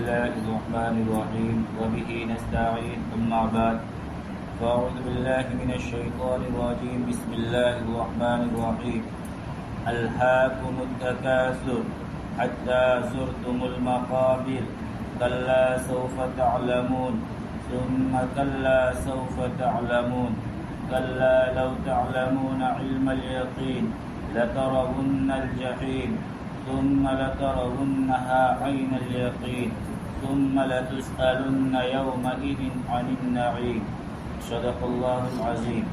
الله الرحمن الرحيم وبه نستعين أما بعد فأعوذ بالله من الشيطان الرجيم بسم الله الرحمن الرحيم ألهاكم التكاثر حتى زرتم المقابر كلا سوف تعلمون ثم كلا سوف تعلمون كلا لو تعلمون علم اليقين لترون الجحيم ثم لترونها عين اليقين ثم لتسألن يومئذ عن النعيم صدق اللہ العظیم۔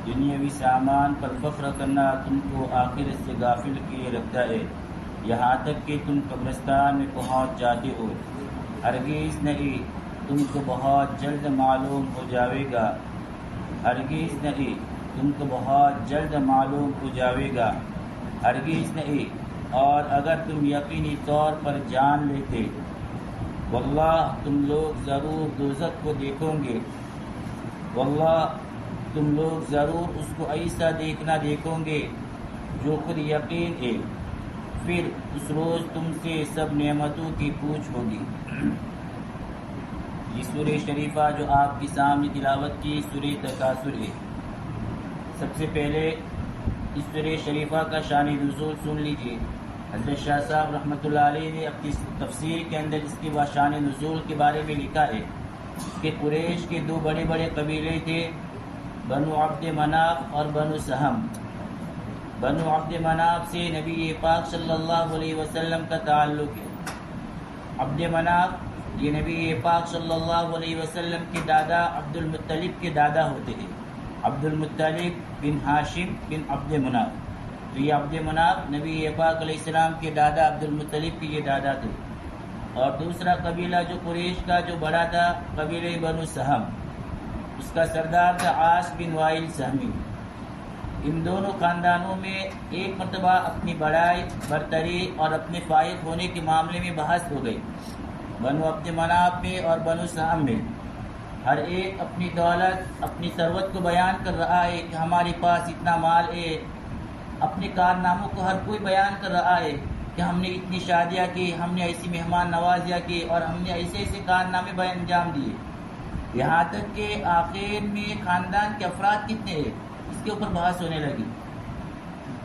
دنیاوی سامان پر فخر کرنا تم کو آخرت سے غافل کیے رکھتا ہے، یہاں تک کہ تم قبرستان میں پہنچ جاتے ہو۔ ہرگز نہیں، تم کو بہت جلد معلوم ہو جاوے گا، ہرگز نہیں، تم کو بہت جلد معلوم ہو جاوے گا، ہرگز نہیں۔ اور اگر تم یقینی طور پر جان لیتے، واللہ تم لوگ ضرور دوزخ کو دیکھو گے، واللہ تم لوگ ضرور اس کو ایسا دیکھو گے جو خود یقین ہے، پھر اس روز تم سے سب نعمتوں کی پوچھ ہوگی۔ یہ سورہ شریفہ جو آپ کے سامنے تلاوت کی سورہ تکاثر ہے۔ سب سے پہلے اس سورہ شریفہ کا شان نزول سن لیجیے۔ حضرت شاہ صاحب رحمۃ اللہ علیہ نے اپنی تفسیر کے اندر اس کی شان نزول کے بارے میں لکھا ہے کہ قریش کے دو بڑے بڑے قبیلے تھے، بنو عبد مناف اور بنو سہم۔ بنو عبد مناف سے نبی پاک صلی اللہ علیہ وسلم کا تعلق ہے۔ عبد مناف یہ نبی پاک صلی اللہ علیہ وسلم کے دادا عبد المطلب کے دادا ہوتے ہیں، عبد المطلب بن ہاشم بن عبد مناف۔ تو یہ عبد مناف نبی پاک علیہ السلام کے دادا عبد المطلب کے یہ دادا تھے۔ اور دوسرا قبیلہ جو قریش کا جو بڑا تھا، قبیلہ بنو سہم، اس کا سردار تھا عاص بن وائل سہمی۔ ان دونوں خاندانوں میں ایک مرتبہ اپنی بڑائی، برتری اور اپنے فائق ہونے کے معاملے میں بحث ہو گئی۔ بنو عبد مناف میں اور بنو سہم میں ہر ایک اپنی دولت، اپنی ثروت کو بیان کر رہا ہے کہ ہمارے پاس اتنا مال ہے، اپنے کارناموں کو ہر کوئی بیان کر رہا ہے کہ ہم نے اتنی شادیاں کی، ہم نے ایسی مہمان نوازیاں کی اور ہم نے ایسے ایسے کارنامے انجام دیے۔ یہاں تک کہ آخر میں خاندان کے افراد کتنے ہیں اس کے اوپر بحث ہونے لگی۔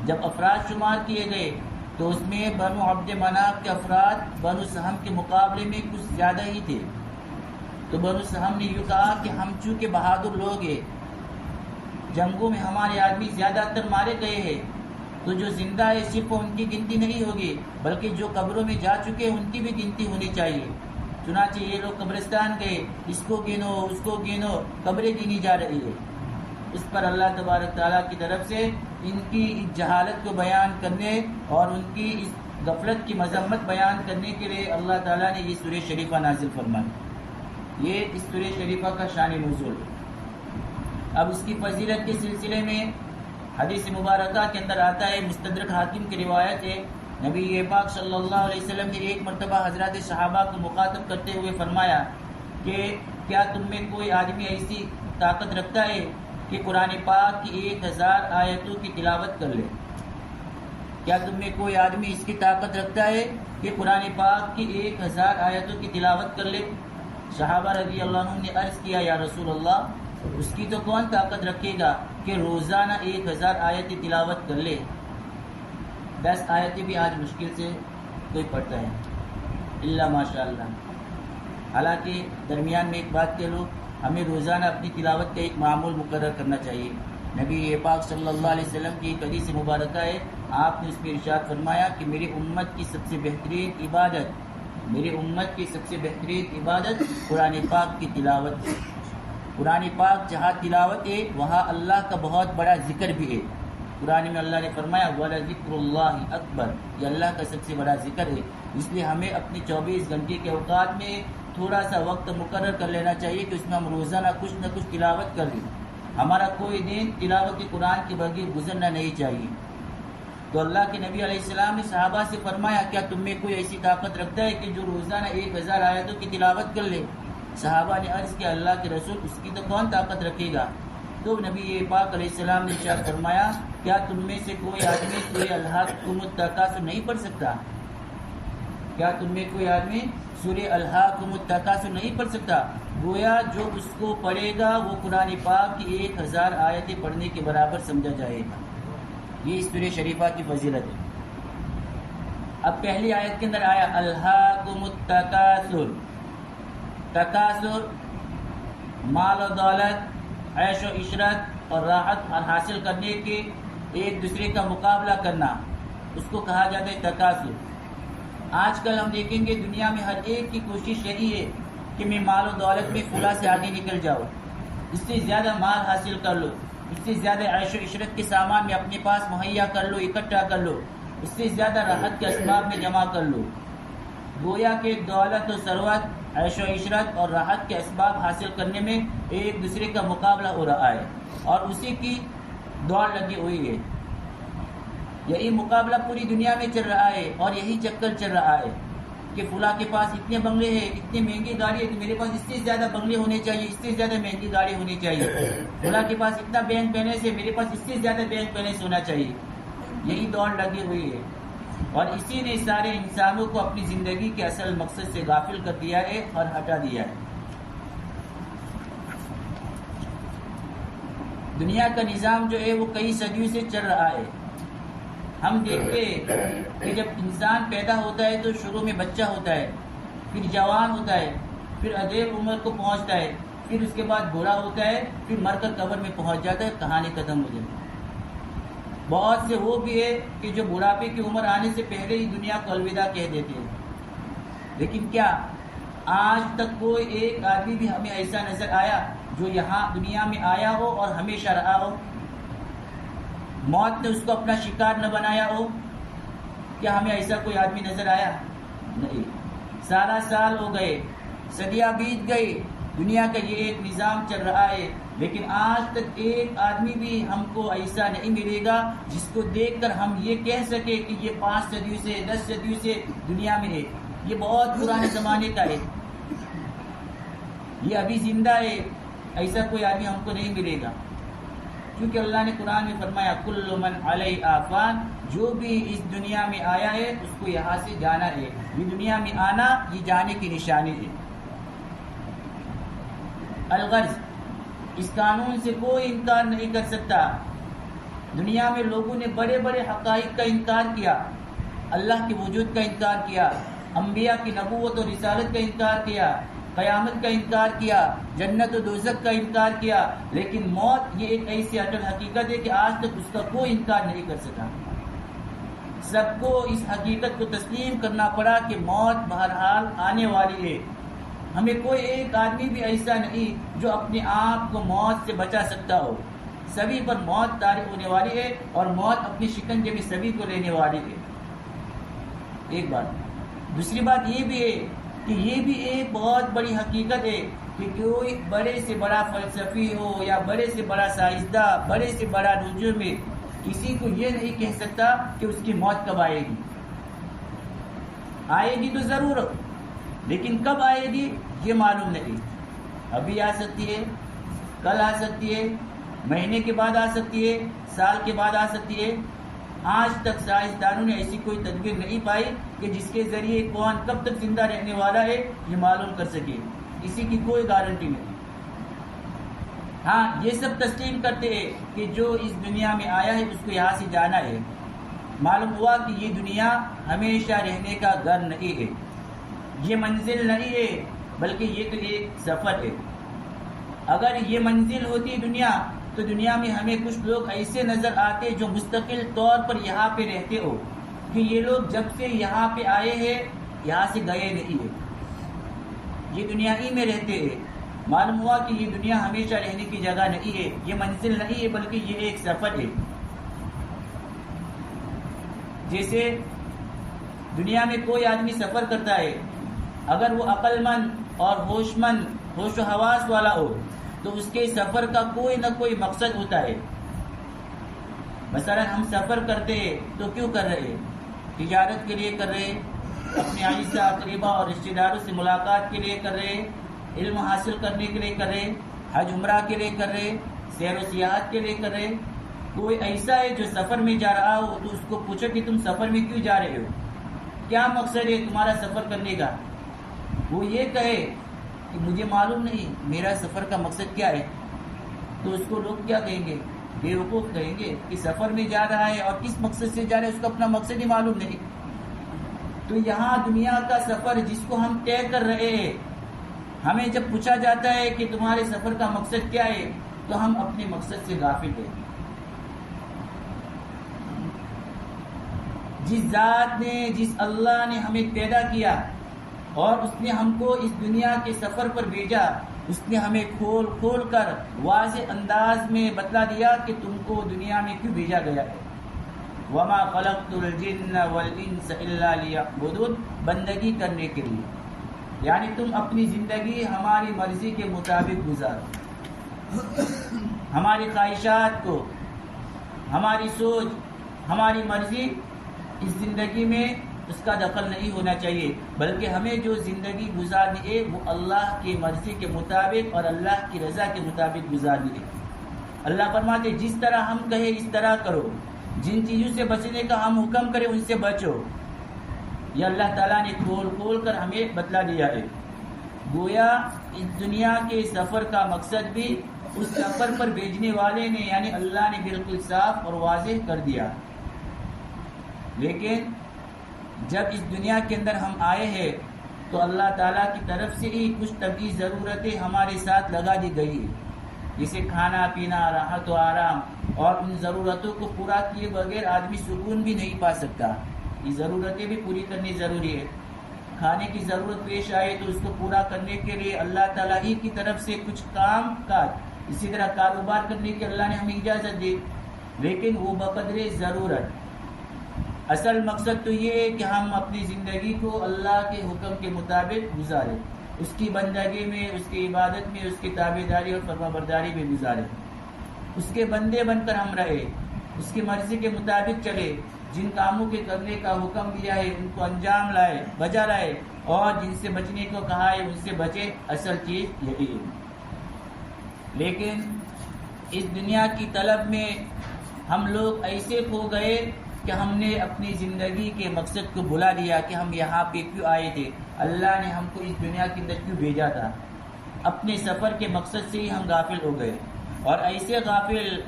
جب افراد شمار کیے گئے تو اس میں بنو عبد مناف کے افراد بنو سہم کے مقابلے میں کچھ زیادہ ہی تھے۔ تو بنو سہم نے یہ کہا کہ ہم چونکہ بہادر لوگ ہیں، جنگوں میں ہمارے آدمی زیادہ تر مارے گئے ہیں، تو جو زندہ ہے صرف ان کی گنتی نہیں ہوگی بلکہ جو قبروں میں جا چکے ہیں ان کی بھی گنتی ہونی چاہیے۔ چنانچہ یہ لوگ قبرستان گئے، اس کو گنو اس کو گنو، قبریں گنی جا رہی ہے۔ اس پر اللہ تبارک تعالیٰ کی طرف سے ان کی جہالت کو بیان کرنے اور ان کی اس غفلت کی مذمت بیان کرنے کے لیے اللہ تعالیٰ نے یہ سورہ شریفہ نازل فرمائی۔ یہ اس سورہ شریفہ کا شان نزول ہے۔ اب اس کی فضیلت کے سلسلے میں حدیث مبارکہ کے اندر آتا ہے، مستدرک حاکم کی روایت ہے، نبی پاک صلی اللہ علیہ وسلم نے ایک مرتبہ حضرات صحابہ کو مخاطب کرتے ہوئے فرمایا کہ کیا تم میں کوئی آدمی ایسی طاقت رکھتا ہے کہ قرآن پاک کی 1000 آیتوں کی تلاوت کر لے؟ کیا تم میں کوئی آدمی اس کی طاقت رکھتا ہے کہ قرآن پاک کی 1000 آیتوں کی تلاوت کر لے؟ صحابہ رضی اللہ عنہ نے عرض کیا، یا رسول اللہ، اس کی تو کون طاقت رکھے گا کہ روزانہ 1000 آیتیں تلاوت کر لے؟ 10 آیتیں بھی آج مشکل سے کوئی پڑھتا ہے، اللہ ماشاء اللہ۔ حالانکہ درمیان میں ایک بات کہہ لو، ہمیں روزانہ اپنی تلاوت کا ایک معمول مقرر کرنا چاہیے۔ نبی پاک صلی اللہ علیہ وسلم کی ایک حدیث مبارکہ ہے، آپ نے اس میں ارشاد فرمایا کہ میری امت کی سب سے بہترین عبادت، میری امت کی سب سے بہترین عبادت قرآن پاک کی تلاوت ہے۔ قرآن پاک جہاں تلاوت ہے وہاں اللہ کا بہت بڑا ذکر بھی ہے۔ قرآن میں اللہ نے فرمایا وَلَذِكْرُ اللَّهِ أَكْبَرُ، یہ اللہ کا سب سے بڑا ذکر ہے۔ اس لیے ہمیں اپنے 24 گھنٹے کے اوقات میں تھوڑا سا وقت مقرر کر لینا چاہیے کہ اس میں ہم روزانہ کچھ نہ کچھ تلاوت کر لیں۔ ہمارا کوئی دن تلاوت قرآن کے بغیر گزرنا نہیں چاہیے۔ تو اللہ کے نبی علیہ السلام نے صحابہ سے فرمایا، کیا تم میں کوئی ایسی طاقت رکھتا ہے کہ جو روزانہ 1000 آیتوں کی تلاوت کر لے؟ صحابہ نے عرض کیا، اللہ کے رسول، اس کی تو کون طاقت رکھے گا؟ تو نبی پاک علیہ السلام نے ارشاد فرمایا، کیا تم میں سے کوئی آدمی سورہ الحاکم التکاثر نہیں پڑھ سکتا؟ کیا تم میں کوئی آدمی سورہ الہاکم التکاثر نہیں پڑھ سکتا؟ گویا جو اس کو پڑھے گا وہ قرآن پاک کی 1000 آیتیں پڑھنے کے برابر سمجھا جائے گا۔ یہ اس سورہ شریفہ کی فضیلت ہے۔ اب پہلی آیت کے اندر آیا الہاکم التکاثر، تکاثر مال و دولت، عیش و عشرت اور راحت حاصل کرنے کے ایک دوسرے کا مقابلہ کرنا، اس کو کہا جاتا ہے تکاثر۔ آج کل ہم دیکھیں گے دنیا میں ہر ایک کی کوشش یہی ہے کہ میں مال و دولت میں فلاں سے آگے نکل جاؤں، اس سے زیادہ مال حاصل کر لو، اس سے زیادہ عیش و عشرت کے سامان میں اپنے پاس مہیا کر لو، اکٹھا کر لو، اس سے زیادہ راحت کے اسباب میں جمع کر لو۔ گویا کہ دولت و ثروت، عیش و عشرت اور راحت کے اسباب حاصل کرنے میں ایک دوسرے کا مقابلہ ہو رہا ہے اور اسی کی دوڑ لگی ہوئی ہے۔ یہی مقابلہ پوری دنیا میں چل رہا ہے اور یہی چکر چل رہا ہے کہ فلاں کے پاس اتنے بنگلے ہیں، اتنی مہنگی گاڑی ہے تو میرے پاس اس سے زیادہ بنگلے ہونے چاہیے، اس سے زیادہ مہنگی گاڑی ہونی چاہیے۔ فلاں کے پاس اتنا بینک بیلنس ہے، میرے پاس اس سے زیادہ بینک بیلنس ہونا چاہیے۔ یہی دوڑ لگی ہوئی ہے اور اسی نے سارے انسانوں کو اپنی زندگی کے اصل مقصد سے غافل کر دیا ہے اور ہٹا دیا ہے۔ دنیا کا نظام جو ہے وہ کئی صدیوں سے چل رہا ہے۔ ہم دیکھتے ہیں کہ جب انسان پیدا ہوتا ہے تو شروع میں بچہ ہوتا ہے، پھر جوان ہوتا ہے، پھر ادھیڑ عمر کو پہنچتا ہے، پھر اس کے بعد بوڑھا ہوتا ہے، پھر مر کر قبر میں پہنچ جاتا ہے، کہانی ختم ہو جاتی ہے۔ بہت سے وہ بھی ہے کہ جو بڑھاپے کی عمر آنے سے پہلے ہی دنیا کو الوداع کہہ دیتے ہیں۔ لیکن کیا آج تک کوئی ایک آدمی بھی ہمیں ایسا نظر آیا جو یہاں دنیا میں آیا ہو اور ہمیشہ رہا ہو؟ موت نے اس کو اپنا شکار نہ بنایا ہو؟ کیا ہمیں ایسا کوئی آدمی نظر آیا؟ نہیں۔ سارا سال ہو گئے، صدیاں بیت گئی، دنیا کا یہ ایک نظام چل رہا ہے، لیکن آج تک ایک آدمی بھی ہم کو ایسا نہیں ملے گا جس کو دیکھ کر ہم یہ کہہ سکے کہ یہ 5 صدیوں سے 10 صدیوں سے دنیا میں ہے، یہ بہت پرانے زمانے کا ہے، یہ ابھی زندہ ہے۔ ایسا کوئی آدمی ہم کو نہیں ملے گا، کیونکہ اللہ نے قرآن میں فرمایا کل من علیہا فان، جو بھی اس دنیا میں آیا ہے اس کو یہاں سے جانا ہے۔ یہ دنیا میں آنا یہ جانے کی نشانی ہے۔ الغرض، اس قانون سے کوئی انکار نہیں کر سکتا۔ دنیا میں لوگوں نے بڑے بڑے حقائق کا انکار کیا، اللہ کے وجود کا انکار کیا، انبیاء کی نبوت اور رسالت کا انکار کیا، قیامت کا انکار کیا، جنت و دوزخ کا انکار کیا، لیکن موت یہ ایک ایسی اٹل حقیقت ہے کہ آج تک اس کا کوئی انکار نہیں کر سکا۔ سب کو اس حقیقت کو تسلیم کرنا پڑا کہ موت بہرحال آنے والی ہے۔ ہمیں کوئی ایک آدمی بھی ایسا نہیں جو اپنے آپ کو موت سے بچا سکتا ہو۔ سبھی پر موت طاری ہونے والی ہے اور موت اپنی شکنجے میں سبھی کو لینے والی ہے۔ ایک بات۔ دوسری بات یہ بھی ہے کہ یہ بھی ایک بہت بڑی حقیقت ہے کہ کوئی بڑے سے بڑا فلسفی ہو یا بڑے سے بڑا سائنسداں، بڑے سے بڑا نجوم میں کسی کو یہ نہیں کہہ سکتا کہ اس کی موت کب آئے گی۔ آئے گی تو ضرور، لیکن کب آئے گی یہ معلوم نہیں۔ ابھی آ سکتی ہے، کل آ سکتی ہے، مہینے کے بعد آ سکتی ہے، سال کے بعد آ سکتی ہے۔ آج تک سائنسدانوں نے ایسی کوئی تدبیر نہیں پائی کہ جس کے ذریعے کون کب تک زندہ رہنے والا ہے یہ معلوم کر سکے۔ اسی کی کوئی گارنٹی نہیں۔ ہاں، یہ سب تسلیم کرتے ہیں کہ جو اس دنیا میں آیا ہے اس کو یہاں سے جانا ہے۔ معلوم ہوا کہ یہ دنیا ہمیشہ رہنے کا گھر نہیں ہے، یہ منزل نہیں ہے، بلکہ یہ تو ایک سفر ہے۔ اگر یہ منزل ہوتی دنیا تو دنیا میں ہمیں کچھ لوگ ایسے نظر آتے جو مستقل طور پر یہاں پہ رہتے ہو، کہ یہ لوگ جب سے یہاں پہ آئے ہیں یہاں سے گئے نہیں ہیں، یہ دنیا ہی میں رہتے ہیں۔ معلوم ہوا کہ یہ دنیا ہمیشہ رہنے کی جگہ نہیں ہے، یہ منزل نہیں ہے، بلکہ یہ ایک سفر ہے۔ جیسے دنیا میں کوئی آدمی سفر کرتا ہے، اگر وہ عقل مند اور ہوش مند، ہوش و حواس والا ہو تو اس کے سفر کا کوئی نہ کوئی مقصد ہوتا ہے۔ مثلا ہم سفر کرتے ہیں تو کیوں کر رہے ہیں؟ تجارت کے لیے کر رہے ہیں، اپنے عزیزہ اقربا اور رشتہ داروں سے ملاقات کے لیے کر رہے ہیں، علم حاصل کرنے کے لیے کر رہے ہیں، حج عمرہ کے لیے کر رہے ہیں، سیر و سیاحت کے لیے کر رہے ہیں۔ کوئی ایسا ہے جو سفر میں جا رہا ہو تو اس کو پوچھو کہ تم سفر میں کیوں جا رہے ہو؟ کیا مقصد ہے تمہارا سفر کرنے کا، وہ یہ کہے کہ مجھے معلوم نہیں میرا سفر کا مقصد کیا ہے، تو اس کو لوگ کیا کہیں گے؟ بیوقوف کہیں گے کہ سفر میں جا رہا ہے اور کس مقصد سے جا رہا ہے اس کو اپنا مقصد ہی معلوم نہیں۔ تو یہاں دنیا کا سفر جس کو ہم طے کر رہے ہیں، ہمیں جب پوچھا جاتا ہے کہ تمہارے سفر کا مقصد کیا ہے تو ہم اپنے مقصد سے غافل ہیں۔ جس ذات نے، جس اللہ نے ہمیں پیدا کیا اور اس نے ہم کو اس دنیا کے سفر پر بھیجا، اس نے ہمیں کھول کھول کر واضح انداز میں بتلا دیا کہ تم کو دنیا میں کیوں بھیجا گیا ہے۔ وما خلقت الجن والانس الا ليعبدون، بندگی کرنے کے لیے، یعنی تم اپنی زندگی ہماری مرضی کے مطابق گزارو، ہماری خواہشات کو، ہماری سوچ، ہماری مرضی اس زندگی میں اس کا دخل نہیں ہونا چاہیے، بلکہ ہمیں جو زندگی گزارنی ہے وہ اللہ کی مرضی کے مطابق اور اللہ کی رضا کے مطابق گزارنی ہے۔ اللہ فرماتے جس طرح ہم کہیں اس طرح کرو، جن چیزوں سے بچنے کا ہم حکم کریں ان سے بچو۔ یہ اللہ تعالیٰ نے کھول کھول کر ہمیں بتلا دیا ہے۔ گویا اس دنیا کے سفر کا مقصد بھی اس سفر پر بھیجنے والے نے یعنی اللہ نے بالکل صاف اور واضح کر دیا۔ لیکن جب اس دنیا کے اندر ہم آئے ہیں تو اللہ تعالیٰ کی طرف سے ہی کچھ طبعی ضرورتیں ہمارے ساتھ لگا دی گئی ہیں، جیسے کھانا پینا، راحت و آرام، اور ان ضرورتوں کو پورا کیے بغیر آدمی سکون بھی نہیں پا سکتا۔ یہ ضرورتیں بھی پوری کرنی ضروری ہے۔ کھانے کی ضرورت پیش آئے تو اس کو پورا کرنے کے لیے اللہ تعالیٰ ہی کی طرف سے کچھ کام کاج، اسی طرح کاروبار کرنے کی اللہ نے ہمیں اجازت دی، لیکن وہ بقدر ضرورت۔ اصل مقصد تو یہ ہے کہ ہم اپنی زندگی کو اللہ کے حکم کے مطابق گزاریں، اس کی بندگی میں، اس کی عبادت میں، اس کی تابعداری اور فرمانبرداری میں گزاریں، اس کے بندے بن کر ہم رہے، اس کی مرضی کے مطابق چلے، جن کاموں کے کرنے کا حکم دیا ہے ان کو انجام لائے، بجا لائے، اور جن سے بچنے کو کہا ہے ان سے بچے۔ اصل چیز یہی ہے۔ لیکن اس دنیا کی طلب میں ہم لوگ ایسے کھو گئے کہ ہم نے اپنی زندگی کے مقصد کو بھلا دیا کہ ہم یہاں پہ کیوں آئے تھے، اللہ نے ہم کو اس دنیا کے اندر کیوں بھیجا تھا۔ اپنے سفر کے مقصد سے ہی ہم غافل ہو گئے، اور ایسے غافل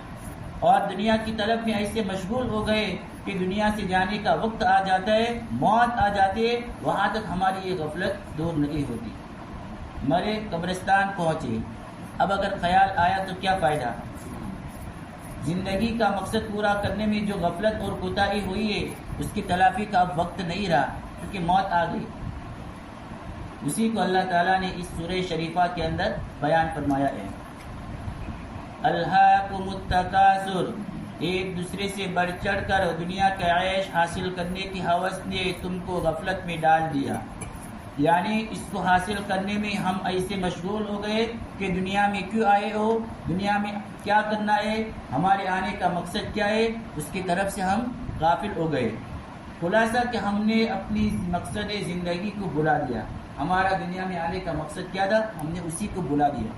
اور دنیا کی طلب میں ایسے مشغول ہو گئے کہ دنیا سے جانے کا وقت آ جاتا ہے، موت آ جاتی ہے، وہاں تک ہماری یہ غفلت دور نہیں ہوتی۔ مرے، قبرستان پہنچے، اب اگر خیال آیا تو کیا فائدہ؟ زندگی کا مقصد پورا کرنے میں جو غفلت اور کوتاہی ہوئی ہے اس کی تلافی کا اب وقت نہیں رہا، کیونکہ موت آ گئی۔ اسی کو اللہ تعالیٰ نے اس سورہ شریفہ کے اندر بیان فرمایا ہے۔ الہاکم التکاثر، ایک دوسرے سے بڑھ چڑھ کر دنیا کا عیش حاصل کرنے کی ہوس نے تم کو غفلت میں ڈال دیا، یعنی اس کو حاصل کرنے میں ہم ایسے مشغول ہو گئے کہ دنیا میں کیوں آئے ہو، دنیا میں کیا کرنا ہے، ہمارے آنے کا مقصد کیا ہے، اس کی طرف سے ہم غافل ہو گئے۔ خلاصہ کہ ہم نے اپنی مقصد زندگی کو بھلا دیا، ہمارا دنیا میں آنے کا مقصد کیا تھا، ہم نے اسی کو بھلا دیا۔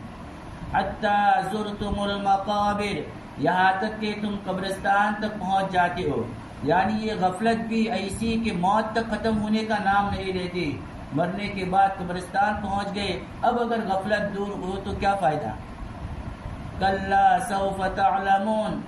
حتی زرتم المقابر، یہاں تک کہ تم قبرستان تک پہنچ جاتے ہو، یعنی یہ غفلت بھی ایسی کہ موت تک ختم ہونے کا نام نہیں لیتی۔ مرنے کے بعد قبرستان پہنچ گئے، اب اگر غفلت دور ہو تو کیا فائدہ؟ کلا سوف تعلمون،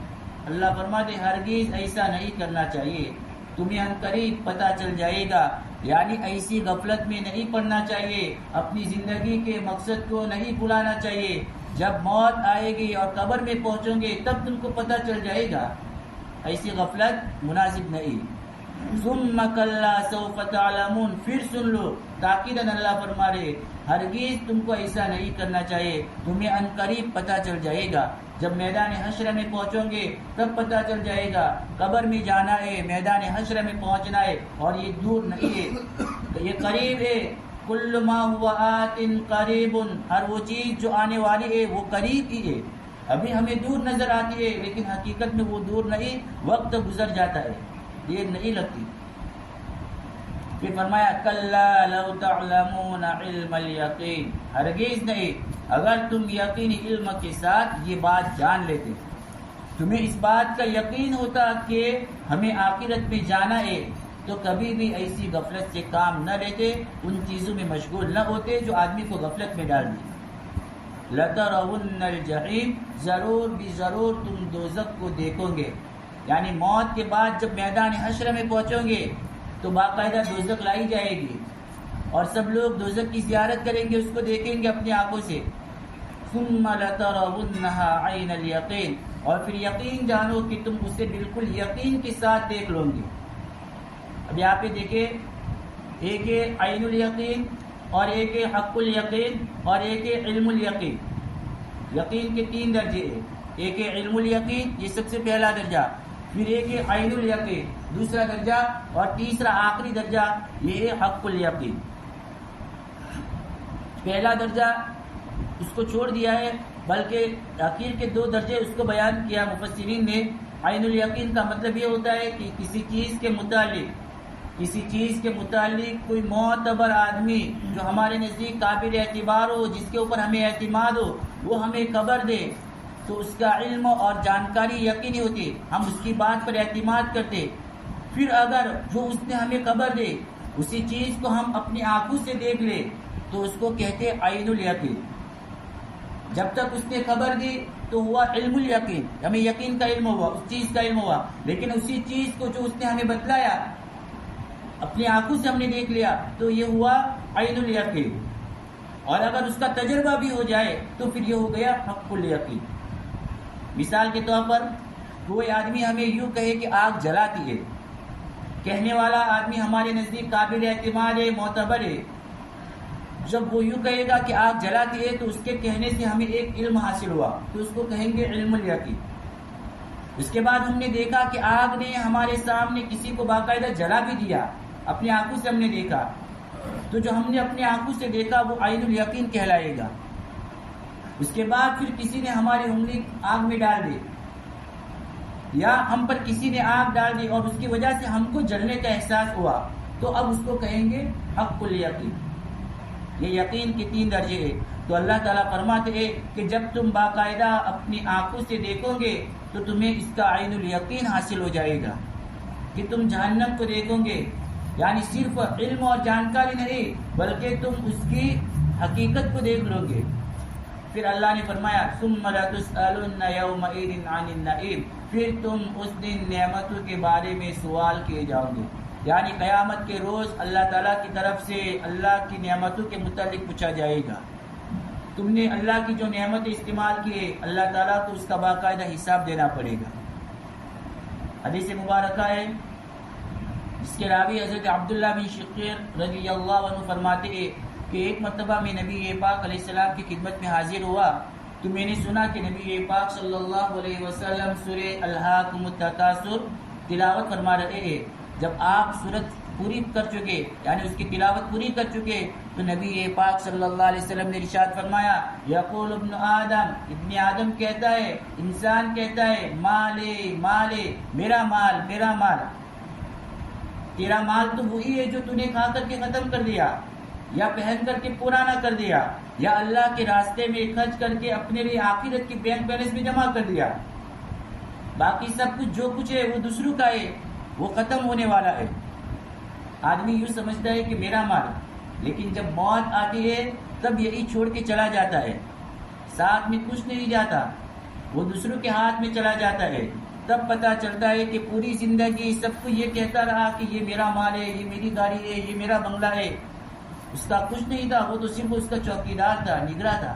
اللہ فرماتے ہرگز ایسا نہیں کرنا چاہیے، تمہیں عنقریب پتہ چل جائے گا، یعنی ایسی غفلت میں نہیں پڑنا چاہیے، اپنی زندگی کے مقصد کو نہیں بھلانا چاہیے۔ جب موت آئے گی اور قبر میں پہنچو گے تب تم کو پتہ چل جائے گا، ایسی غفلت مناسب نہیں۔ ثم کلا سوف تعلمون، پھر سن لو، تاکیداً اللہ فرما رہے ہرگز تم کو ایسا نہیں کرنا چاہیے، تمہیں عنقریب پتہ چل جائے گا۔ جب میدان حشر میں پہنچو گے تب پتہ چل جائے گا، قبر میں جانا ہے، میدان حشر میں پہنچنا ہے، اور یہ دور نہیں ہے، یہ قریب ہے۔ کل ما هو آت قریب، ہر وہ چیز جو آنے والی ہے وہ قریب ہی ہے، ابھی ہمیں دور نظر آتی ہے لیکن حقیقت میں وہ دور نہیں، وقت گزر جاتا ہے، دیر نہیں لگتی۔ پھر فرمایا کلا لو تعلمون علم الیقین، ہرگز نہیں، اگر تم یقینی علم کے ساتھ یہ بات جان لیتے، تمہیں اس بات کا یقین ہوتا کہ ہمیں آخرت میں جانا ہے، تو کبھی بھی ایسی غفلت سے کام نہ لیتے، ان چیزوں میں مشغول نہ ہوتے جو آدمی کو غفلت میں ڈال دی۔ لَتَرَوُنَّ الْجَحِيمَ، ضرور بھی ضرور تم دوزخ کو دیکھو گے، یعنی موت کے بعد جب میدان حشر میں پہنچو گے تو باقاعدہ دوزخ لائی جائے گی اور سب لوگ دوزخ کی زیارت کریں گے، اس کو دیکھیں گے اپنی آنکھوں سے۔ ثُمَّ لَتَرَوُنَّهَا عَيْنَ الْيَقِينِ، اور پھر یقین جانو کہ تم اسے بالکل یقین کے ساتھ دیکھ لو گے۔ اب یہاں پہ دیکھیں، ایک ہے عین الیقین اور ایک ہے حق الیقین اور ایک ہے علم الیقین۔ یقین کے 3 درجے ہیں، ایک ہے علم الیقین، یہ سب سے پہلا درجہ، پھر ایک ہے عین الیقین دوسرا درجہ، اور تیسرا آخری درجہ یہ ہے حق الیقین۔ پہلا درجہ اس کو چھوڑ دیا ہے، بلکہ آخر کے 2 درجے اس کو بیان کیا مفسرین نے۔ عین الیقین کا مطلب یہ ہوتا ہے کہ کسی چیز کے متعلق کوئی معتبر آدمی جو ہمارے نزدیک قابل اعتبار ہو، جس کے اوپر ہمیں اعتماد ہو، وہ ہمیں خبر دے تو اس کا علم اور جانکاری یقینی ہوتی، ہم اس کی بات پر اعتماد کرتے۔ پھر اگر جو اس نے ہمیں خبر دے اسی چیز کو ہم اپنی آنکھوں سے دیکھ لے تو اس کو کہتے عین الیقین۔ جب تک اس نے خبر دی تو ہوا علم الیقین، ہمیں یقین کا علم ہوا، اس چیز کا علم ہوا، لیکن اسی چیز کو جو اس نے ہمیں بتلایا اپنی آنکھوں سے ہم نے دیکھ لیا تو یہ ہوا عین الیقین۔ اور اگر اس کا تجربہ بھی ہو جائے تو پھر یہ ہو گیا حق الیقین۔ مثال کے طور پر کوئی آدمی ہمیں یوں کہے کہ آگ جلاتی ہے، کہنے والا آدمی ہمارے نزدیک قابل اعتماد ہے، معتبر ہے۔ جب وہ یوں کہے گا کہ آگ جلاتی ہے تو اس کے کہنے سے ہمیں ایک علم حاصل ہوا تو اس کو کہیں گے علم الیقین۔ اس کے بعد ہم نے دیکھا کہ آگ نے ہمارے سامنے کسی کو باقاعدہ جلا بھی دیا، اپنی آنکھوں سے ہم نے دیکھا، تو جو ہم نے اپنی آنکھوں سے دیکھا وہ عین الیقین کہلائے گا۔ اس کے بعد پھر کسی نے ہماری انگلی آگ میں ڈال دی یا ہم پر کسی نے آگ ڈال دی اور اس کی وجہ سے ہم کو جلنے کا احساس ہوا تو اب اس کو کہیں گے حق الیقین۔ یہ یقین کے 3 درجے ہیں۔ تو اللہ تعالیٰ فرماتے ہیں کہ جب تم باقاعدہ اپنی آنکھوں سے دیکھو گے تو تمہیں اس کا عین الیقین حاصل ہو جائے گا کہ تم جہنم کو دیکھو گے، یعنی صرف علم اور جانکاری نہیں بلکہ تم اس کی حقیقت کو دیکھ لو گے۔ پھر اللہ نے فرمایا ثم لتسألن یومئذ عن النعیم، پھر تم اس دن نعمتوں کے بارے میں سوال کیے جاؤ گے، یعنی قیامت کے روز اللہ تعالیٰ کی طرف سے اللہ کی نعمتوں کے متعلق پوچھا جائے گا۔ تم نے اللہ کی جو نعمتیں استعمال کیے اللہ تعالیٰ کو اس کا باقاعدہ حساب دینا پڑے گا۔ حدیث مبارکہ ہے جس کے راوی حضرت عبداللہ بن شقیق رضی اللہ عنہ فرماتے ہیں کہ ایک مرتبہ میں نبی پاک علیہ السلام کی خدمت میں حاضر ہوا تو میں نے سنا کہ نبی پاک صلی اللہ علیہ وسلم سورہ الہاکم التکاثر تلاوت فرما رہے ہیں۔ جب آپ سورت پوری کر چکے یعنی اس کی تلاوت پوری کر چکے تو نبی پاک صلی اللہ علیہ وسلم نے ارشاد فرمایا یقول ابن آدم کہتا ہے، انسان کہتا ہے مالے مالے، میرا مال میرا مال۔ تیرا مال تو وہی ہے جو تو نے کھا کر کے ختم کر دیا یا پہن کر کے پرانا کر دیا یا اللہ کے راستے میں خرچ کر کے اپنے لیے آخرت کی بینک بیلنس میں جمع کر دیا۔ باقی سب کچھ جو کچھ ہے وہ دوسروں کا ہے، وہ ختم ہونے والا ہے۔ آدمی یوں سمجھتا ہے کہ میرا مال، لیکن جب موت آتی ہے تب یہی چھوڑ کے چلا جاتا ہے، ساتھ میں کچھ نہیں جاتا، وہ دوسروں کے ہاتھ میں چلا جاتا ہے۔ تب پتہ چلتا ہے کہ پوری زندگی سب کو یہ کہتا رہا کہ یہ میرا مال ہے، یہ میری گاڑی ہے، یہ میرا بنگلہ ہے، اس کا کچھ نہیں تھا، وہ تو صرف اس کا چوکیدار تھا، نگراں تھا۔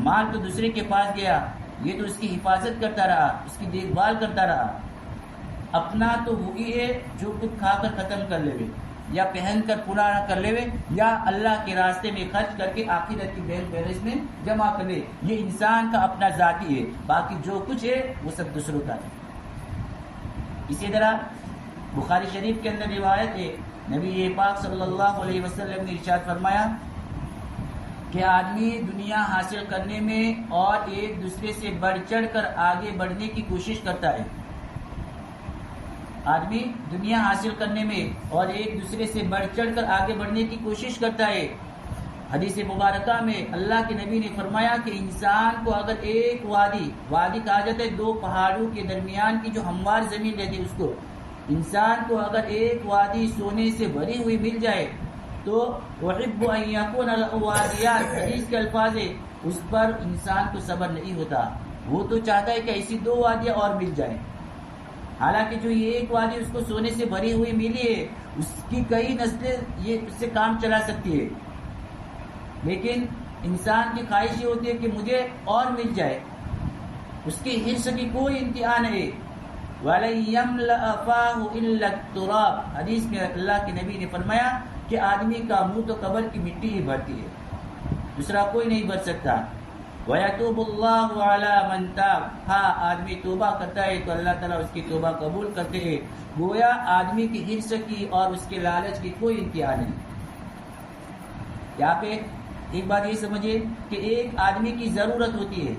مال تو دوسرے کے پاس گیا، یہ تو اس کی حفاظت کرتا رہا، اس کی دیکھ بھال کرتا رہا۔ اپنا تو وہی ہے جو کچھ کھا کر ختم کر لے یا پہن کر پرانا کر لے یا اللہ کے راستے میں خرچ کر کے آخرت کی بینک بیلنس میں جمع کر لے، یہ انسان کا اپنا ذاتی ہے، باقی جو کچھ ہے وہ سب دوسروں کا ہے۔ اسی طرح بخاری شریف کے اندر روایت ہے، نبی پاک صلی اللہ علیہ وسلم نے ارشاد فرمایا کہ آدمی دنیا حاصل کرنے میں اور ایک دوسرے سے بڑھ چڑھ کر آگے بڑھنے کی کوشش کرتا ہے۔ آدمی دنیا حاصل کرنے میں اور ایک دوسرے سے بڑھ چڑھ کر آگے بڑھنے کی کوشش کرتا ہے۔ حدیث مبارکہ میں اللہ کے نبی نے فرمایا کہ انسان کو اگر ایک وادی کہا جاتا ہے 2 پہاڑوں کے درمیان کی جو ہموار زمین رہتی ہے اس کو، انسان کو اگر ایک وادی سونے سے بھری ہوئی مل جائے تو وَحِبُّ أَن يَكُونَ لَهُ وَادِيَانِ، حدیث کے الفاظ ہے، اس پر انسان کو صبر نہیں ہوتا، وہ تو چاہتا ہے کہ ایسی 2 وادیاں اور مل جائیں، حالانکہ جو یہ ایک وادی اس کو سونے سے بھری ہوئی ملی ہے اس کی کئی نسلیں یہ اس سے کام چلا سکتی ہے، لیکن انسان کی خواہش یہ ہوتی ہے کہ مجھے اور مل جائے، اس کی حرص کی کوئی انتہا نہیں۔ وَلَن يَمْلَأَ فَاهُ إِلَّا التُّرَابُ، حدیث میں اللہ کے نبی نے فرمایا کہ آدمی کا منہ تو قبر کی مٹی ہی بھرتی ہے، دوسرا کوئی نہیں بھر سکتا۔ وَيَتُوبُ اللَّهُ عَلَى مَن تَابَ، ہاں آدمی توبہ کرتا ہے تو اللہ تعالیٰ اس کی توبہ قبول کرتے ہیں۔ گویا آدمی کی حرص کی اور اس کے لالچ کی کوئی انتہا نہیں۔ یہاں پہ ایک بات یہ سمجھے کہ ایک آدمی کی ضرورت ہوتی ہے،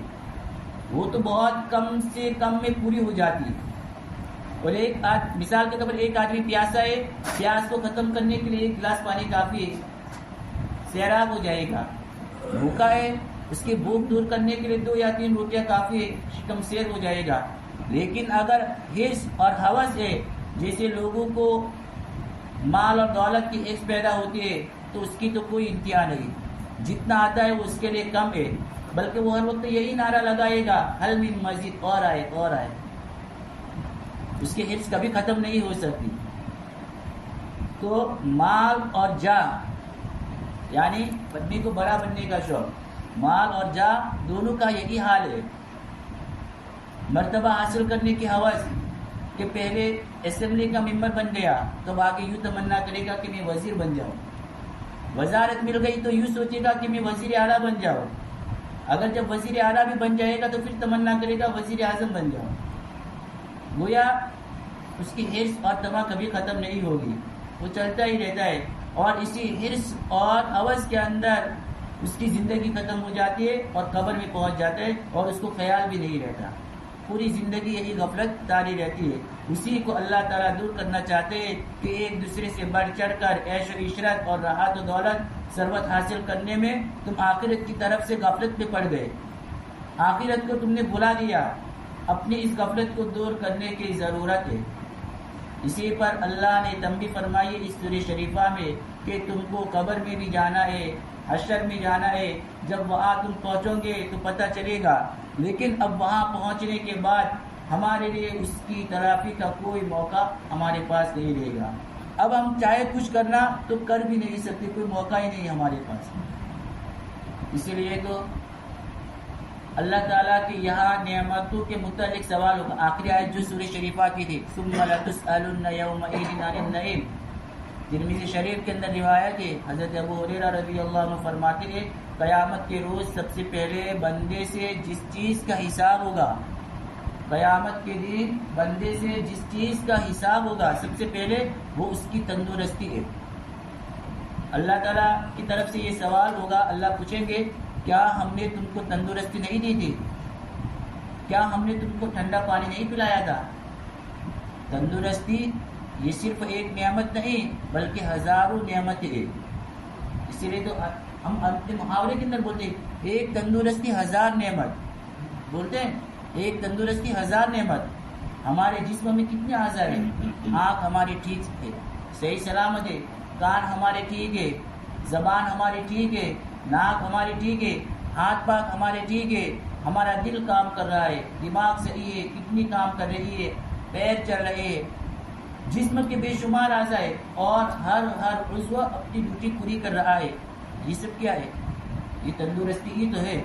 وہ تو بہت کم سے کم میں پوری ہو جاتی ہے، اور مثال کے طور پر ایک آدمی پیاسا ہے، پیاس کو ختم کرنے کے لیے 1 گلاس پانی کافی ہے، سیراب ہو جائے گا۔ بھوکا ہے، اس کی بھوک دور کرنے کے لیے 2 یا 3 روٹیاں کافی ہے، شکم سیر ہو جائے گا۔ لیکن اگر حرص اور ہوس ہے، جیسے لوگوں کو مال اور دولت کی حرص پیدا ہوتی ہے تو اس کی تو کوئی انتہا نہیں، جتنا آتا ہے وہ اس کے لیے کم ہے، بلکہ وہ ہر وقت یہی نعرہ لگائے گا حل من مزید، اور آئے اور آئے، اس کی حرص کبھی ختم نہیں ہو سکتی۔ تو مال اور جاہ، یعنی پدمی کو بڑا بننے کا شوق، مال اور جاہ دونوں کا یہی حال ہے، مرتبہ حاصل کرنے کی ہوس کہ پہلے اسمبلی کا ممبر بن گیا تو آگے یوں تمنا کرے گا کہ میں وزیر بن جاؤں، وزارت مل گئی تو یوں سوچے گا کہ میں وزیر اعلیٰ بن جاؤں، اگر جب وزیر اعلیٰ بھی بن جائے گا تو پھر تمنا کرے گا وزیر اعظم بن جاؤں۔ گویا اس کی حرص اور طمع کبھی ختم نہیں ہوگی، وہ چلتا ہی رہتا ہے، اور اسی حرص اور ہوس کے اندر اس کی زندگی ختم ہو جاتی ہے اور قبر میں پہنچ جاتا ہے اور اس کو خیال بھی نہیں رہتا، پوری زندگی یہی غفلت طاری رہتی ہے۔ اسی کو اللہ تعالیٰ دور کرنا چاہتے ہیں کہ ایک دوسرے سے بڑھ چڑھ کر عیش و عشرت اور راحت و دولت ثروت حاصل کرنے میں تم آخرت کی طرف سے غفلت میں پڑ گئے، آخرت کو تم نے بھلا دیا، اپنی اس غفلت کو دور کرنے کی ضرورت ہے۔ اسی پر اللہ نے تنبیہ فرمائی اس سورہ شریفہ میں کہ تم کو قبر میں بھی جانا ہے، حشر میں جانا ہے، جب وہاں تم پہنچو گے تو پتہ چلے گا، لیکن اب وہاں پہنچنے کے بعد ہمارے لیے اس کی تلافی کا کوئی موقع ہمارے پاس نہیں رہے گا، اب ہم چاہے کچھ کرنا تو کر بھی نہیں سکتے، کوئی موقع ہی نہیں ہمارے پاس۔ اسی لیے تو اللہ تعالیٰ کی یہاں نعمتوں کے متعلق سوال ہوگا، آخری آیت جو سورہ شریفہ کی تھی، ثم لتسألن یومئذ عن النعیم، ترمذی شریف کے اندر روایت ہے، حضرت ابو ہریرہ رضی اللہ عنہ فرماتے ہیں قیامت کے روز سب سے پہلے بندے سے جس چیز کا حساب ہوگا، قیامت کے دن بندے سے جس چیز کا حساب ہوگا سب سے پہلے وہ اس کی تندرستی ہے۔ اللہ تعالیٰ کی طرف سے یہ سوال ہوگا، اللہ پوچھیں گے کیا ہم نے تم کو تندرستی نہیں دی تھی؟ کیا ہم نے تم کو ٹھنڈا پانی نہیں پلایا تھا؟ تندرستی یہ صرف ایک نعمت نہیں بلکہ ہزاروں نعمتیں ہیں، اسی لیے تو ہم اپنے محاورے کے اندر بولتے ہیں ایک تندرستی 1000 نعمت، بولتے ہیں ایک تندرستی 1000 نعمت۔ ہمارے جسم میں کتنے اعضاء ہیں؟ آنکھ ہماری ٹھیک ہے، صحیح سلامت ہے، کان ہمارے ٹھیک ہے، زبان ہماری ٹھیک ہے، ناک ہماری ٹھیک ہے، ہاتھ پاک ہمارے ٹھیک ہے، ہمارا دل کام کر رہا ہے، دماغ صحیح ہے، کتنی کام کر رہی ہے، پیر چل رہے ہیں، جسم کے بے شمار اعضاء ہے اور ہر عضو اپنی ڈیوٹی پوری کر رہا ہے۔ یہ سب کیا ہے؟ یہ تندرستی ہی تو ہے۔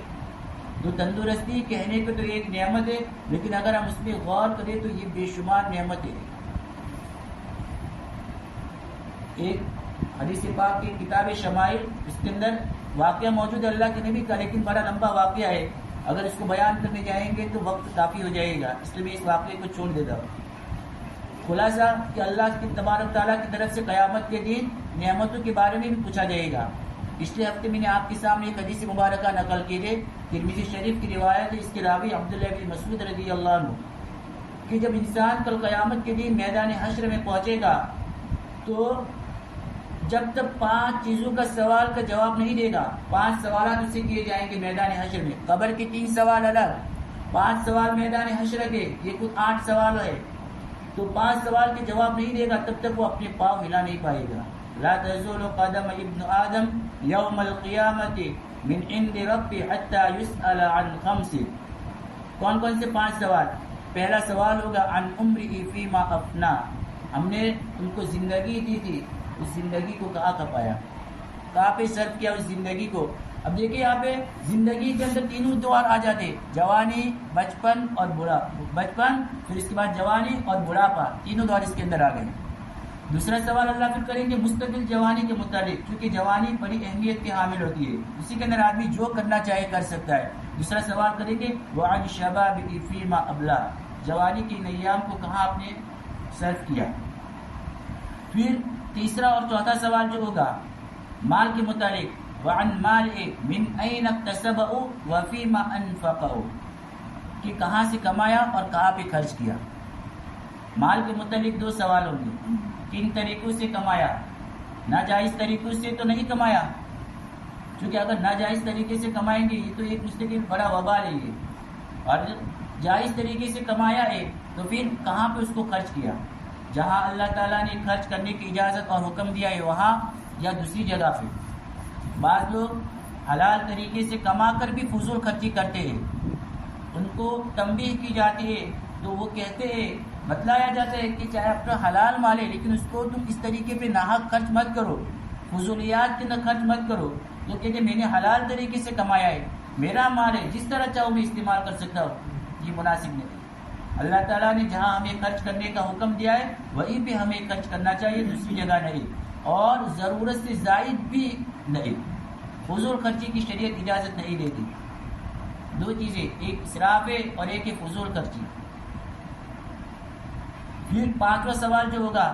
تو تندرستی کہنے کو تو ایک نعمت ہے، لیکن اگر ہم اس میں غور کریں تو یہ بے شمار نعمت ہے۔ ایک حدیث پاک کی کتاب شمائل، اس کے اندر واقعہ موجود ہے اللہ کے نبی کا، لیکن بڑا لمبا واقعہ ہے، اگر اس کو بیان کرنے جائیں گے تو وقت کافی ہو جائے گا، اس لیے میں اس واقعے کو چھوڑ دیتا ہوں۔ خلاصہ کہ اللہ کی تبارک تعالیٰ کی طرف سے قیامت کے دن نعمتوں کے بارے میں بھی پوچھا جائے گا۔ پچھلے ہفتے میں نے آپ کے سامنے ایک حدیث مبارکہ نقل کی ہے، ترمذی شریف کی روایت ہے، اس کے راوی عبداللہ بن مسعود رضی اللہ عنہ، کہ جب انسان کل قیامت کے دن میدان حشر میں پہنچے گا تو جب تک 5 چیزوں کا سوال کا جواب نہیں دے گا، 5 سوالات اسے کیے جائیں گے میدان حشر میں، قبر کے 3 سوال الگ، 5 سوال میدان حشر کے، یہ کل 8 سوال ہے۔ تو 5 سوال کے جواب نہیں دے گا تب تک وہ اپنے پاؤں ہلا نہیں پائے گا. لا تزول قدم ابن آدم یوم القیامت من عند ربی حتی یسأل عن 5. کون کون سے 5 سوال؟ پہلا سوال ہوگا عن عمری فیما افنا، ہم نے تم کو زندگی دی تھی، اس زندگی کو کہاں کھپایا، کہاں پہ صرف کیا اس زندگی کو. اب دیکھیں یہاں پہ زندگی کے اندر تینوں دور آ جاتے، جوانی، بچپن اور بچپن، پھر اس کے بعد جوانی اور بڑھاپا، تینوں دور اس کے اندر آ گئے. دوسرا سوال اللہ پھر کریں گے مستقل جوانی کے متعلق، کیونکہ جوانی بڑی اہمیت کی حامل ہوتی ہے، اسی کے اندر آدمی جو کرنا چاہے کر سکتا ہے. دوسرا سوال کریں گے وعن شبابی فیما ابلا، جوانی کی ایام کو کہاں آپ نے صرف کیا. پھر تیسرا اور چوتھا سوال جو ہوگا مال کے متعلق، وعن مال من این اکتسبہ وفیما انفقہ، کہ کہاں سے کمایا اور کہاں پہ خرچ کیا. مال کے متعلق 2 سوال ہوں گے، کن طریقوں سے کمایا، ناجائز طریقوں سے تو نہیں کمایا، کیونکہ اگر ناجائز طریقے سے کمائیں گے یہ تو ایک مستقل بڑا وبال ہے یہ، اور جائز طریقے سے کمایا ہے تو پھر کہاں پہ اس کو خرچ کیا، جہاں اللہ تعالیٰ نے خرچ کرنے کی اجازت اور حکم دیا ہے وہاں یا دوسری جگہ پہ. بعض لوگ حلال طریقے سے کما کر بھی فضول خرچی کرتے ہیں، ان کو تنبیہ کی جاتی ہے تو وہ کہتے ہیں، بتلایا جاتا ہے کہ چاہے اپنا حلال مال ہے لیکن اس کو تم اس طریقے پہ ناحق خرچ مت کرو، فضولیات کے اندر خرچ مت کرو. جو کہتے میں نے حلال طریقے سے کمایا ہے، میرا مال ہے، جس طرح چاہوں میں استعمال کر سکتا ہوں، یہ مناسب نہیں. اللہ تعالیٰ نے جہاں ہمیں خرچ کرنے کا حکم دیا ہے وہیں پہ ہمیں خرچ کرنا چاہیے، دوسری جگہ نہیں، اور ضرورت سے زائد بھی نہیں. فضول خرچی کی شریعت اجازت نہیں دیتی. 2 چیزیں، ایک اسراف ہے اور ایک ہے فضول خرچی. پھر 5واں سوال جو ہوگا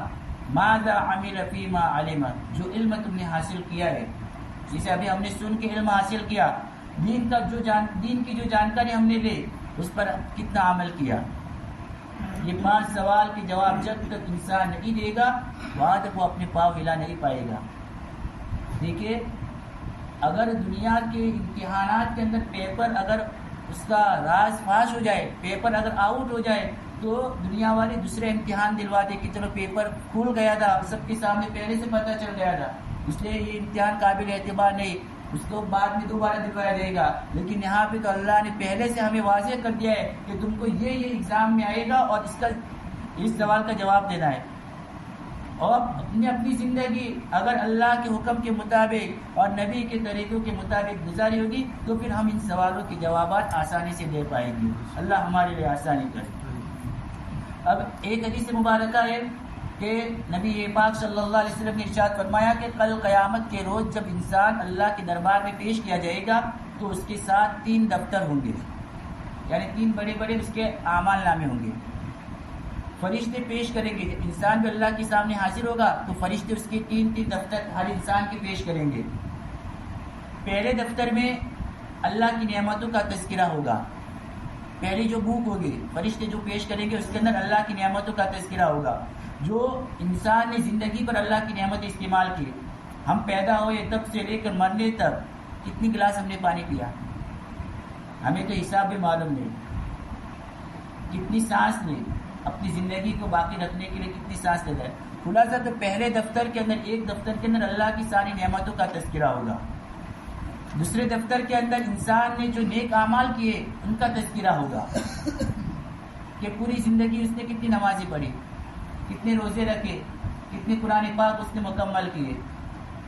ماذا عمل فیما علم، جو علم تم نے حاصل کیا ہے، جسے ابھی ہم نے سن کے علم حاصل کیا، دین کی جو جانکاری ہم نے لی اس پر کتنا عمل کیا. یہ 5 سوال کے جواب جب تک انسان نہیں دے گا وہاں تک وہ اپنے پاؤں ہلا نہیں پائے گا. دیکھیے اگر دنیا کے امتحانات کے اندر پیپر اگر اس کا راز فاش ہو جائے، پیپر اگر آؤٹ ہو جائے تو دنیا والے دوسرے امتحان دلواتے کہ چلو پیپر کھل گیا تھا، سب کے سامنے پہلے سے پتہ چل گیا تھا، اس لیے یہ امتحان قابل اعتبار نہیں، اس کو بعد میں دوبارہ دلوایا جائے گا. لیکن یہاں پہ تو اللہ نے پہلے سے ہمیں واضح کر دیا ہے کہ تم کو یہ ایگزام میں آئے گا اور اس سوال کا جواب دینا ہے. اور اپنی زندگی اگر اللہ کے حکم کے مطابق اور نبی کے طریقوں کے مطابق گزاری ہوگی تو پھر ہم ان سوالوں کے جوابات آسانی سے دے پائیں گے. اللہ ہمارے لیے آسانی کرے. اب ایک حدیث مبارکہ ہے کہ نبی پاک صلی اللہ علیہ وسلم نے ارشاد فرمایا کہ کل قیامت کے روز جب انسان اللہ کے دربار میں پیش کیا جائے گا تو اس کے ساتھ 3 دفتر ہوں گے، یعنی 3 بڑے بڑے اس کے اعمال نامے ہوں گے. فرشتے پیش کریں گے. جب انسان بھی اللہ کے سامنے حاضر ہوگا تو فرشتے اس کے 3 دفتر ہر انسان کے پیش کریں گے. پہلے دفتر میں اللہ کی نعمتوں کا تذکرہ ہوگا. پہلی جو بک ہوگی فرشتے جو پیش کریں گے اس کے اندر اللہ کی نعمتوں کا تذکرہ ہوگا. جو انسان نے زندگی پر اللہ کی نعمت استعمال کی، ہم پیدا ہوئے تب سے لے کر مرنے تک کتنی گلاس ہم نے پانی پیا، ہمیں تو حساب بھی معلوم نہیں. کتنی سانس لی، اپنی زندگی کو باقی رکھنے کے لیے کتنی سانس لیتا ہے. خلاصہ تو پہلے دفتر کے اندر، ایک دفتر کے اندر اللہ کی ساری نعمتوں کا تذکرہ ہوگا. دوسرے دفتر کے اندر انسان نے جو نیک اعمال کیے ان کا تذکرہ ہوگا کہ پوری زندگی اس نے کتنی نمازیں پڑھی، کتنے روزے رکھے، کتنے قرآن پاک اس نے مکمل کیے،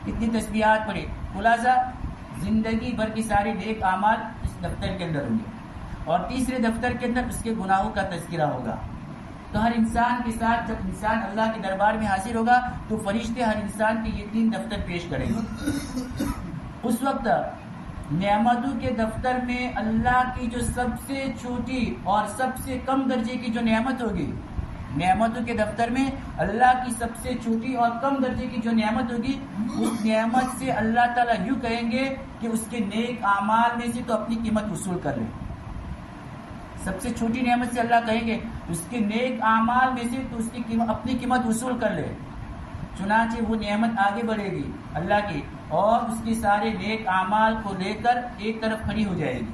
کتنی تسبیحات پڑھی. خلاصہ زندگی بھر کی ساری نیک اعمال اس دفتر کے اندر ہوں گے. اور تیسرے دفتر کے اندر اس کے گناہوں کا تذکرہ ہوگا. تو ہر انسان کے ساتھ جب انسان اللہ کے دربار میں حاضر ہوگا تو فرشتے ہر انسان کے یہ 3 دفتر پیش کریں گے. اس وقت نعمتوں کے دفتر میں اللہ کی جو سب سے چھوٹی اور سب سے کم درجے کی جو نعمت ہوگی، نعمتوں کے دفتر میں اللہ کی سب سے چھوٹی اور کم درجے کی جو نعمت ہوگی، اس نعمت سے اللہ تعالیٰ یوں کہیں گے کہ اس کے نیک اعمال میں سے تو اپنی قیمت وصول کر لیں. سب سے چھوٹی نعمت سے اللہ کہیں گے اس کے نیک اعمال میں سے تو اس کی اپنی قیمت وصول کر لے. چنانچہ وہ نعمت آگے بڑھے گی اللہ کی اور اس کے سارے نیک اعمال کو لے کر ایک طرف کھڑی ہو جائے گی.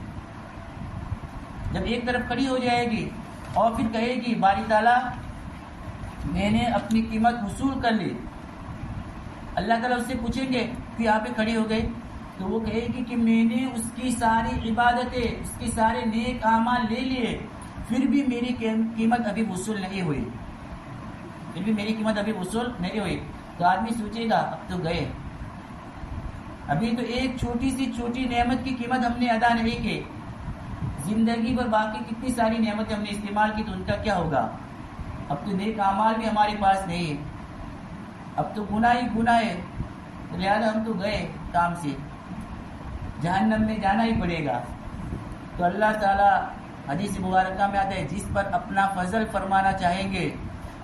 جب ایک طرف کھڑی ہو جائے گی اور پھر کہے گی باری تعالیٰ میں نے اپنی قیمت وصول کر لی. اللہ تعالیٰ اس سے پوچھیں گے کہ یہاں پہ کھڑی ہو گئی تو وہ کہے گی کہ میں نے اس کی ساری عبادتیں، اس کے سارے نیک اعمال لے لیے، پھر بھی میری قیمت ابھی وصول نہیں ہوئی، پھر بھی میری قیمت ابھی وصول نہیں ہوئی. تو آدمی سوچے گا اب تو گئے، ابھی تو ایک چھوٹی سی چھوٹی نعمت کی قیمت ہم نے ادا نہیں کی، زندگی پر باقی کتنی ساری نعمتیں ہم نے استعمال کی تو ان کا کیا ہوگا؟ اب تو نیک اعمال بھی ہمارے پاس نہیں ہے، اب تو گناہ ہی گناہ ہے، لہٰذا ہم تو گئے کام سے، جہنم میں جانا ہی پڑے گا. تو اللہ تعالیٰ حدیث مبارکہ میں آتا ہے جس پر اپنا فضل فرمانا چاہیں گے،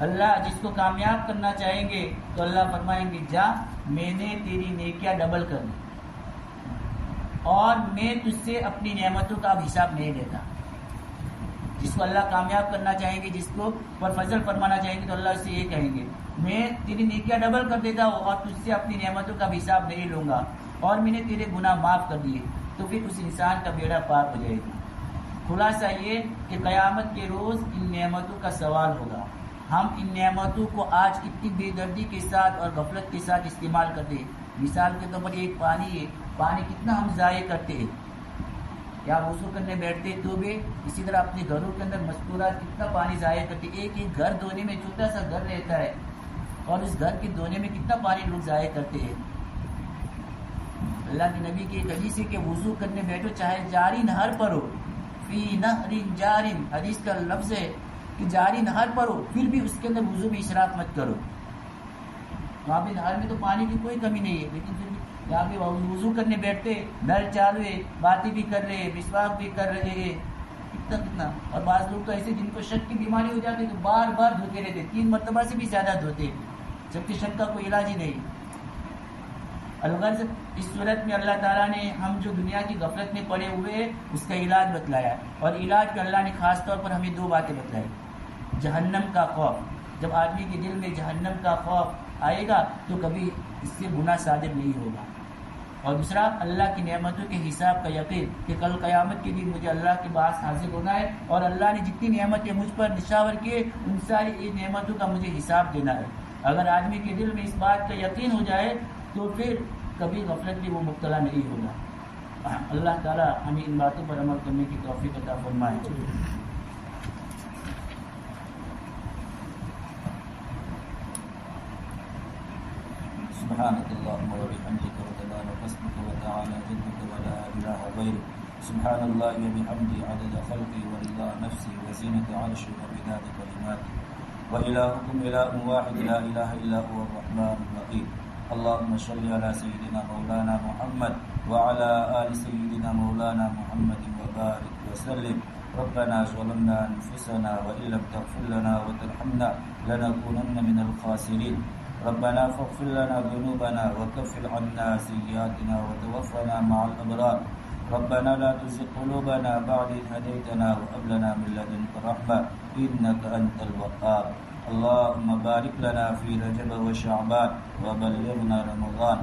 اللہ جس کو کامیاب کرنا چاہیں گے تو اللہ فرمائیں گے جا میں نے تیری نیکیاں ڈبل کر دی اور میں تجھ سے اپنی نعمتوں کا اب حساب نہیں دیتا. جس کو اللہ کامیاب کرنا چاہیں گے، جس کو پر فضل فرمانا چاہیں گے تو اللہ سے یہ کہیں گے میں تیری نیکیاں ڈبل کر دیتا ہوں اور تجھ سے اپنی نعمتوں کا بھی حساب نہیں لوں گا اور میں نے تیرے گناہ معاف کر دیے. تو پھر اس انسان کا بیڑا پار ہو جائے گا. خلاصہ یہ کہ قیامت کے روز ان نعمتوں کا سوال ہوگا. ہم ان نعمتوں کو آج اتنی بے دردی کے ساتھ اور غفلت کے ساتھ استعمال کرتے ہیں. مثال کے طور پر ایک پانی ہے، پانی کتنا ہم ضائع کرتے ہیں. یا وضو کرنے بیٹھتے تو بھی اسی طرح اپنے گھروں کے اندر مذکورات کتنا پانی ضائع کرتے. ایک گھر دھونے میں چھوٹا سا گھر رہتا ہے اور اس گھر کے دھونے میں کتنا پانی لوگ ضائع کرتے ہیں. اللہ کے نبی کی ایک حدیث ہے کہ وضو کرنے بیٹھو چاہے جاری نہر پر ہو، فی نہر جار، حدیث کا لفظ ہے کہ جاری نہر پر ہو پھر بھی اس کے اندر وضو میں اسراف مت کرو. وہاں پہ نہر میں تو پانی کی کوئی کمی نہیں ہے، لیکن پھر بھی یہاں پہ وضو کرنے بیٹھتے نل چالو ہے، باتیں بھی کر رہے، مسواک بھی کر رہے ہیں، کتنا. اور بعض لوگ تو ایسے جن کو شک کی بیماری ہو جاتی ہے تو بار بار دھوتے رہتے، 3 مرتبہ سے بھی زیادہ دھوتے، جبکہ شک کا کوئی علاج ہی نہیں. الغرض اس صورت میں اللہ تعالیٰ نے ہم جو دنیا کی غفلت میں پڑے ہوئے اس کا علاج بتلایا، اور علاج پہ اللہ نے خاص طور پر ہمیں 2 باتیں بتلائی. جہنم کا خوف، جب آدمی کے دل میں جہنم کا خوف آئے گا تو کبھی اس سے گناہ صادر نہیں ہوگا. اور دوسرا اللہ کی نعمتوں کے حساب کا یقین کہ کل قیامت کے دن مجھے اللہ کے پاس حاضر ہونا ہے اور اللہ نے جتنی نعمتیں مجھ پر نشاور کیے ان ساری نعمتوں کا مجھے حساب دینا ہے. اگر آدمی کے دل میں اس بات کا یقین ہو جائے تو پھر کبھی غفلت میں وہ مبتلا نہیں ہوگا. اللہ تعالیٰ ہمیں ان باتوں پر عمل کرنے کی توفیق عطا فرمائے. سبحانك اللهم وبحمدك وتبارك اسمك وتعالى جدك ولا اله غيرك. سبحان الله وبحمده عدد خلقه ورضا نفسه وزينة عرشه ومداد كلماته. وإلهكم إله واحد لا إله إلا هو الرحمن الرحيم. اللهم صل على سيدنا مولانا محمد وعلى آل سيدنا مولانا محمد وبارك وسلم. ربنا ظلمنا أنفسنا وإن لم تغفر لنا وترحمنا لنكونن من الخاسرين. ربنا فاغفر لنا ذنوبنا وكفر عنا سيئاتنا وتوفنا مع الأبرار. ربنا لا تزغ قلوبنا بعد إذ هديتنا وهب لنا من لدنك رحمة إنك أنت الوهاب. اللهم بارك لنا في رجب وشعبان وبلغنا رمضان.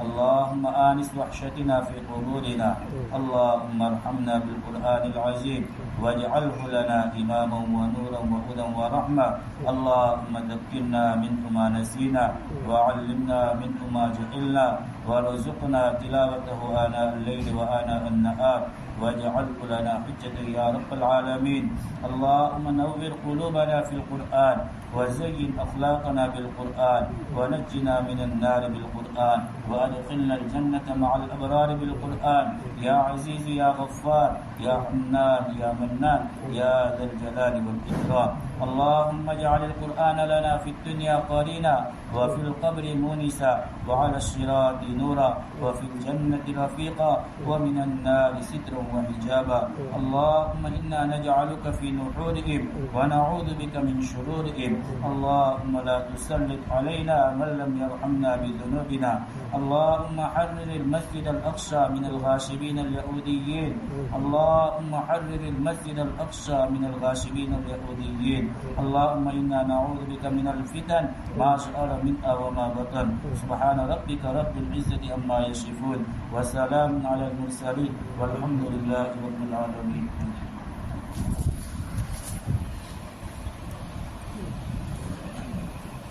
اللهم آنس وحشتنا في قبورنا. اللهم ارحمنا بالقرآن العظيم واجعله لنا إماما ونورا وهدى ورحمة. اللهم ذكرنا منه ما نسينا وعلمنا منه ما جهلنا وارزقنا تلاوته آناء الليل وآناء النهار واجعله لنا حجة يا رب العالمين. اللهم نور قلوبنا في القرآن وزين أخلاقنا بالقرآن ونجنا من النار بالقرآن وأدخلنا الجنة مع الأبرار بالقرآن. يا عزيز يا غفار يا حنان يا منان يا ذا الجلال والإكرام. اللهم اجعل القرآن لنا في الدنيا قرينا وفي القبر مونسا وعلى الصراط نورا وفي الجنة رفيقا ومن النار سترا وحجابا. اللهم إنا نجعلك في نحورهم ونعوذ بك من شرورهم. اللهم لا تسلط علينا من لم يرحمنا بذنوبنا. اللهم حرر المسجد الأقصى من الغاشمين اليهوديين. اللهم حرر المسجد الأقصى من الغاشمين اليهوديين. اللهم إنا نعوذ بك من الفتن ما ظهر منها وما بطن. سبحان ربك رب العزة عما يصفون وسلام على المرسلين والحمد لله رب العالمين.